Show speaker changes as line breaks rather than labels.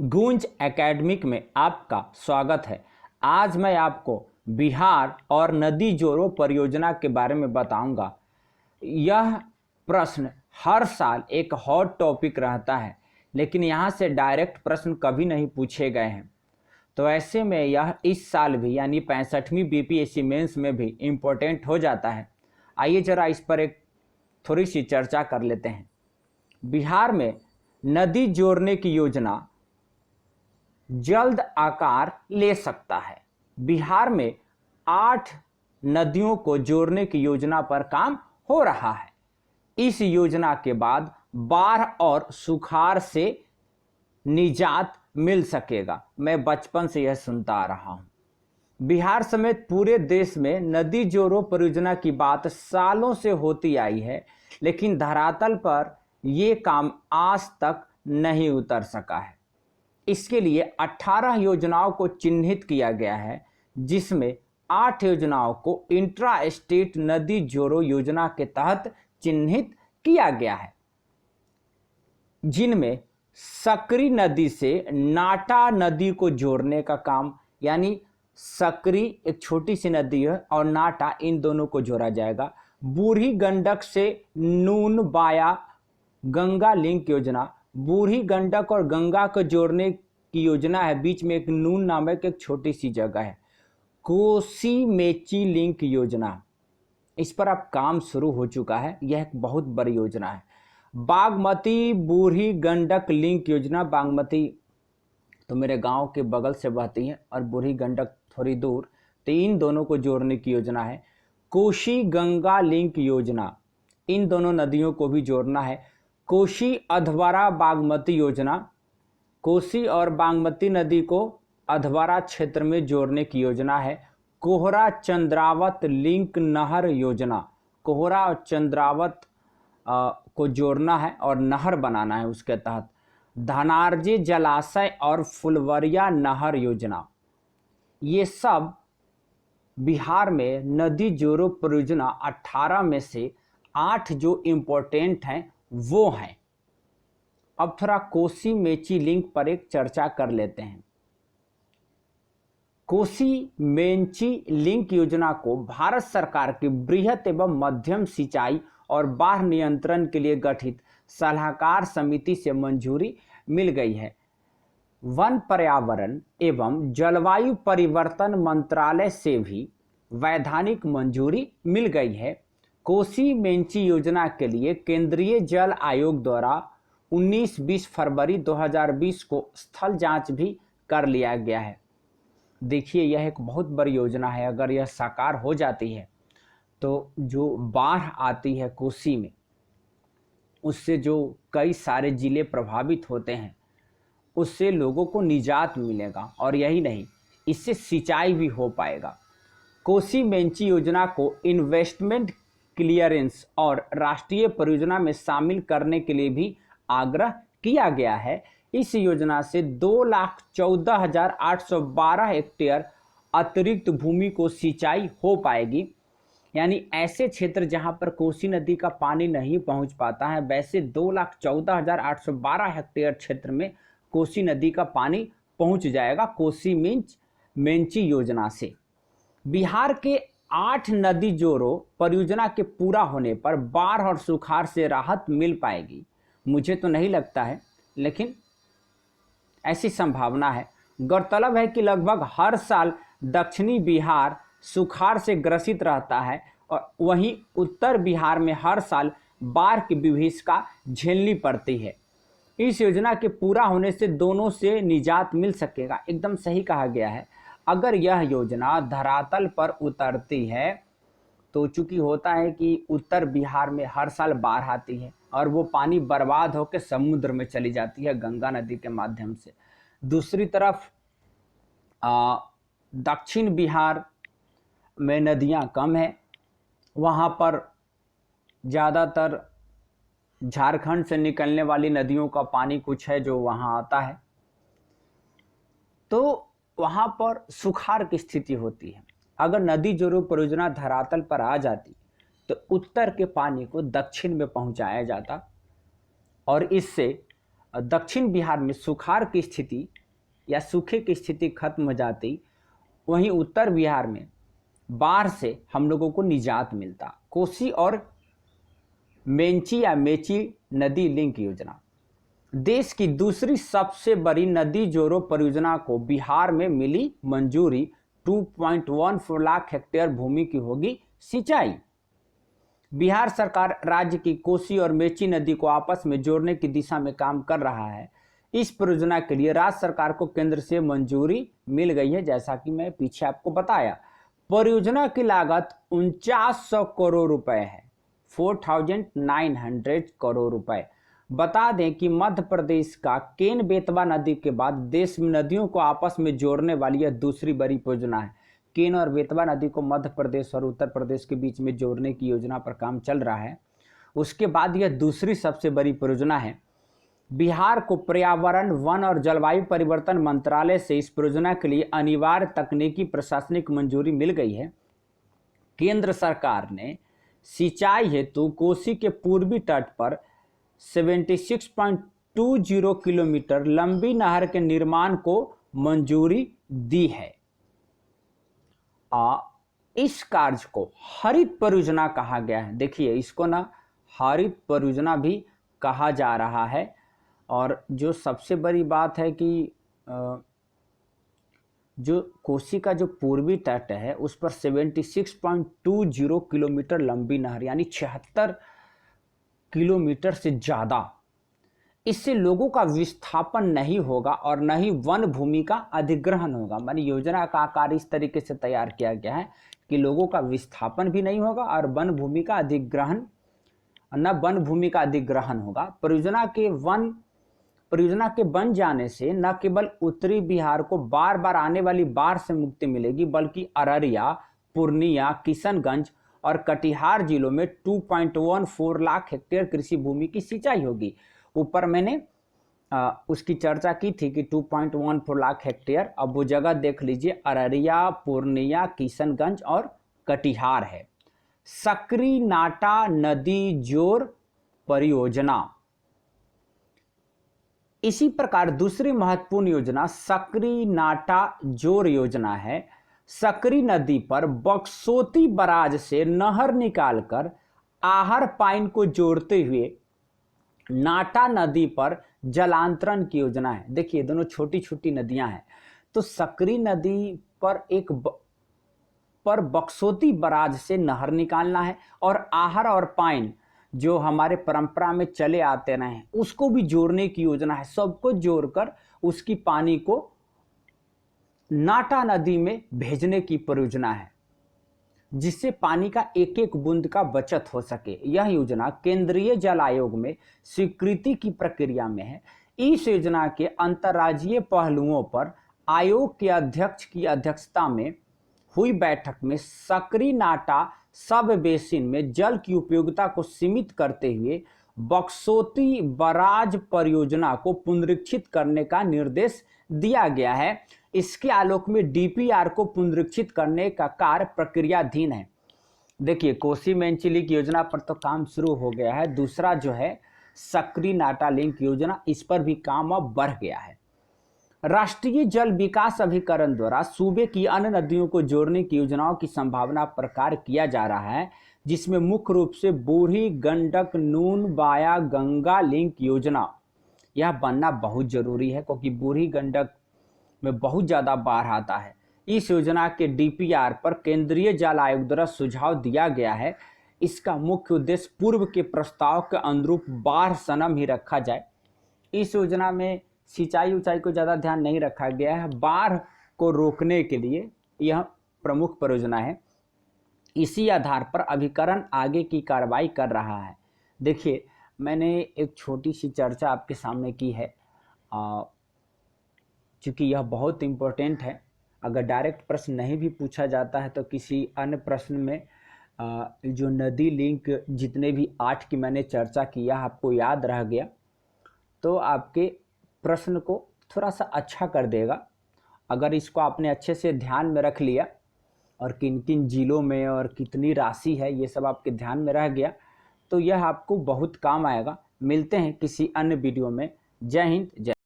गूंज एकेडमिक में आपका स्वागत है। आज मैं आपको बिहार और नदी जोड़ो परियोजना के बारे में बताऊंगा। यह प्रश्न हर साल एक हॉट टॉपिक रहता है, लेकिन यहाँ से डायरेक्ट प्रश्न कभी नहीं पूछे गए हैं। तो ऐसे में यह इस साल भी यानी 65वीं बीपीएससी मेंस में भी इम्पोर्टेंट हो जाता है। आइए जरा इस पर एक थोड़ी सी चर्चा कर लेते हैं। बिहार में नदी जोड़ने की योजना जल्द आकार ले सकता है। बिहार में 8 नदियों को जोड़ने की योजना पर काम हो रहा है। इस योजना के बाद बाढ़ और सुखाड़ से निजात मिल सकेगा। मैं बचपन से यह सुनता आ रहा हूं। बिहार समेत पूरे देश में नदी जोड़ो परियोजना की बात सालों से होती आई है, लेकिन धरातल पर यह काम आज तक नहीं उतर सका है। इसके लिए 18 योजनाओं को चिन्हित किया गया है, जिसमें 8 योजनाओं को इंट्रा स्टेट नदी जोड़ो योजना के तहत चिन्हित किया गया है, जिनमें सकरी नदी से नाटा नदी को जोड़ने का काम, यानी सकरी एक छोटी सी नदी है और नाटा, इन दोनों को जोड़ा जाएगा। बूढ़ी गंडक से नून बाया गंगा लिंक योजना, बूढ़ी गंडक और गंगा को जोड़ने की योजना है। बीच में एक नून नामक एक छोटी सी जगह है। कोसी मेची लिंक योजना, इस पर अब काम शुरू हो चुका है। यह एक बहुत बड़ी योजना है। बागमती बूढ़ी गंडक लिंक योजना, बागमती तो मेरे गांव के बगल से बहती है और बूढ़ी गंडक थोड़ी दूर, तो इन दोनों को जोड़ने की योजना है। कोसी गंगा लिंक योजना, इन दोनों नदियों को भी जोड़ना है। कोसी अधवारा बागमती योजना, कोसी और बागमती नदी को अधवारा क्षेत्र में जोड़ने की योजना है। कोहरा चंद्रावत लिंक नहर योजना, कोहरा और चंद्रावत को जोड़ना है और नहर बनाना है उसके तहत। धनार्जे जलाशय और फुलवरिया नहर योजना, ये सब बिहार में नदी जोड़ो परियोजना 18 में से 8 जो इम्पोर्टेंट हैं वो हैं। अब थोड़ा कोसी मेची लिंक पर एक चर्चा कर लेते हैं। कोसी मेची लिंक योजना को भारत सरकार की बृहत एवं मध्यम सिंचाई और बाढ़ नियंत्रण के लिए गठित सलाहकार समिति से मंजूरी मिल गई है। वन पर्यावरण एवं जलवायु परिवर्तन मंत्रालय से भी वैधानिक मंजूरी मिल गई है। कोसी मेची योजना के लिए केंद्रीय जल आयोग द्वारा 19-20 फरवरी 2020 को स्थल जांच भी कर लिया गया है। देखिए, यह एक बहुत बड़ी योजना है। अगर यह साकार हो जाती है तो जो बाढ़ आती है कोसी में, उससे जो कई सारे जिले प्रभावित होते हैं, उससे लोगों को निजात मिलेगा। और यही नहीं, इससे सिंचाई भी हो पाएगा। कोसी मेची योजना को इन्वेस्टमेंट क्लियरेंस और राष्ट्रीय परियोजना में शामिल करने के लिए भी आग्रह किया गया है। इस योजना से 2,14,812 हेक्टेयर अतिरिक्त भूमि को सिंचाई हो पाएगी। यानी ऐसे क्षेत्र जहां पर कोसी नदी का पानी नहीं पहुंच पाता है, वैसे 2,14,812 हेक्टेयर क्षेत्र में कोसी नदी का पानी पहुंच जाएगा कोसी मेची योजना से। बिहार के 8 नदी जोड़ो परियोजना के पूरा होने पर बाढ़ और सुखाड़ से राहत मिल पाएगी। मुझे तो नहीं लगता है, लेकिन ऐसी संभावना है। गौरतलब है कि लगभग हर साल दक्षिणी बिहार सुखाड़ से ग्रसित रहता है और वहीं उत्तर बिहार में हर साल बाढ़ की विभीषिका झेलनी पड़ती है। इस योजना के पूरा होने से दोनों से निजात मिल सकेगा। एकदम सही कहा गया है। अगर यह योजना धरातल पर उतरती है तो चूंकि होता है कि उत्तर बिहार में हर साल बाढ़ आती है और वो पानी बर्बाद होकर समुद्र में चली जाती है गंगा नदी के माध्यम से। दूसरी तरफ दक्षिण बिहार में नदियां कम हैं, वहाँ पर ज़्यादातर झारखंड से निकलने वाली नदियों का पानी कुछ है जो वहाँ आता है, तो वहाँ पर सुखाड़ की स्थिति होती है। अगर नदी जोड़ो परियोजना धरातल पर आ जाती तो उत्तर के पानी को दक्षिण में पहुँचाया जाता और इससे दक्षिण बिहार में सुखाड़ की स्थिति या सूखे की स्थिति खत्म हो जाती, वहीं उत्तर बिहार में बाढ़ से हम लोगों को निजात मिलता। कोसी और मेंची या मेची नदी लिंक योजना, देश की दूसरी सबसे बड़ी नदी जोड़ो परियोजना को बिहार में मिली मंजूरी। 2.14 लाख हेक्टेयर भूमि की होगी सिंचाई। बिहार सरकार राज्य की कोसी और मेची नदी को आपस में जोड़ने की दिशा में काम कर रहा है। इस परियोजना के लिए राज्य सरकार को केंद्र से मंजूरी मिल गई है, जैसा कि मैं पीछे आपको बताया। परियोजना की लागत 4900 करोड़ रुपए है, 4900 करोड़ रुपए। बता दें कि मध्य प्रदेश का केन बेतवा नदी के बाद देश में नदियों को आपस में जोड़ने वाली यह दूसरी बड़ी परियोजना है। केन और बेतवा नदी को मध्य प्रदेश और उत्तर प्रदेश के बीच में जोड़ने की योजना पर काम चल रहा है। उसके बाद यह दूसरी सबसे बड़ी परियोजना है। बिहार को पर्यावरण, वन और जलवायु परिवर्तन मंत्रालय से इस परियोजना के लिए अनिवार्य तकनीकी प्रशासनिक मंजूरी मिल गई है। केंद्र सरकार ने सिंचाई हेतु कोसी के पूर्वी तट पर 76.20 किलोमीटर लंबी नहर के निर्माण को मंजूरी दी है। इस कार्य को हरित परियोजना कहा गया है। देखिए, इसको ना हरित परियोजना भी कहा जा रहा है। और जो सबसे बड़ी बात है कि जो कोसी का जो पूर्वी तट है उस पर 76.20 किलोमीटर लंबी नहर, यानी 76 किलोमीटर से ज़्यादा, इससे लोगों का विस्थापन नहीं होगा और न ही वन भूमि का अधिग्रहण होगा। मानी योजना का आकार इस तरीके से तैयार किया गया है कि लोगों का विस्थापन भी नहीं होगा और वन भूमि का अधिग्रहण होगा। परियोजना के बन जाने से न केवल उत्तरी बिहार को बार बार आने वाली बाढ़ से मुक्ति मिलेगी, बल्कि अररिया, पूर्णिया, किशनगंज और कटिहार जिलों में 2.14 लाख हेक्टेयर कृषि भूमि की सिंचाई होगी। ऊपर मैंने उसकी चर्चा की थी कि 2.14 लाख हेक्टेयर। अब वो जगह देख लीजिए, अररिया, पूर्णिया, किशनगंज और कटिहार है। सकरी नाटा नदी जोड़ परियोजना, इसी प्रकार दूसरी महत्वपूर्ण योजना सकरी नाटा जोड़ योजना है। सकरी नदी पर बक्सोती बराज से नहर निकालकर आहर पाइन को जोड़ते हुए नाटा नदी पर जलांतरण की योजना है। देखिए, दोनों छोटी छोटी नदियां हैं। तो सकरी नदी पर बक्सोती बराज से नहर निकालना है और आहर और पाइन जो हमारे परंपरा में चले आते रहे उसको भी जोड़ने की योजना है। सबको जोड़कर उसकी पानी को नाटा नदी में भेजने की परियोजना है, जिससे पानी का एक एक बूंद का बचत हो सके। यह योजना केंद्रीय जल आयोग में स्वीकृति की प्रक्रिया में है। इस योजना के अंतर्राज्यीय पहलुओं पर आयोग के अध्यक्ष की अध्यक्षता में हुई बैठक में सकरी नाटा सब बेसिन में जल की उपयोगिता को सीमित करते हुए बक्सोती बराज परियोजना को पुनरीक्षित करने का निर्देश दिया गया है। इसके आलोक में डीपीआर को पुनरीक्षित करने का कार्य प्रक्रियाधीन है। देखिए, कोसी मेंची लिंक योजना पर तो काम शुरू हो गया है। दूसरा जो है सकरी नाटा लिंक योजना, इस पर भी काम अब बढ़ गया है। राष्ट्रीय जल विकास अभिकरण द्वारा सूबे की अन्य नदियों को जोड़ने की योजनाओं की संभावना पर कार्य किया जा रहा है, जिसमें मुख्य रूप से बूढ़ी गंडक नून बाया गंगा लिंक योजना यह बनना बहुत जरूरी है, क्योंकि बूढ़ी गंडक में बहुत ज़्यादा बाढ़ आता है। इस योजना के डीपीआर पर केंद्रीय जल आयोग द्वारा सुझाव दिया गया है। इसका मुख्य उद्देश्य पूर्व के प्रस्ताव के अनुरूप बाढ़ सनम ही रखा जाए। इस योजना में सिंचाई ऊंचाई को ज़्यादा ध्यान नहीं रखा गया है। बाढ़ को रोकने के लिए यह प्रमुख परियोजना है। इसी आधार पर अभिकरण आगे की कार्रवाई कर रहा है। देखिए, मैंने एक छोटी सी चर्चा आपके सामने की है, चूँकि यह बहुत इम्पोर्टेंट है। अगर डायरेक्ट प्रश्न नहीं भी पूछा जाता है तो किसी अन्य प्रश्न में जो नदी लिंक जितने भी 8 की मैंने चर्चा किया आपको याद रह गया तो आपके प्रश्न को थोड़ा सा अच्छा कर देगा। अगर इसको आपने अच्छे से ध्यान में रख लिया और किन किन जिलों में और कितनी राशि है ये सब आपके ध्यान में रह गया तो यह आपको बहुत काम आएगा। मिलते हैं किसी अन्य वीडियो में। जय हिंद, जय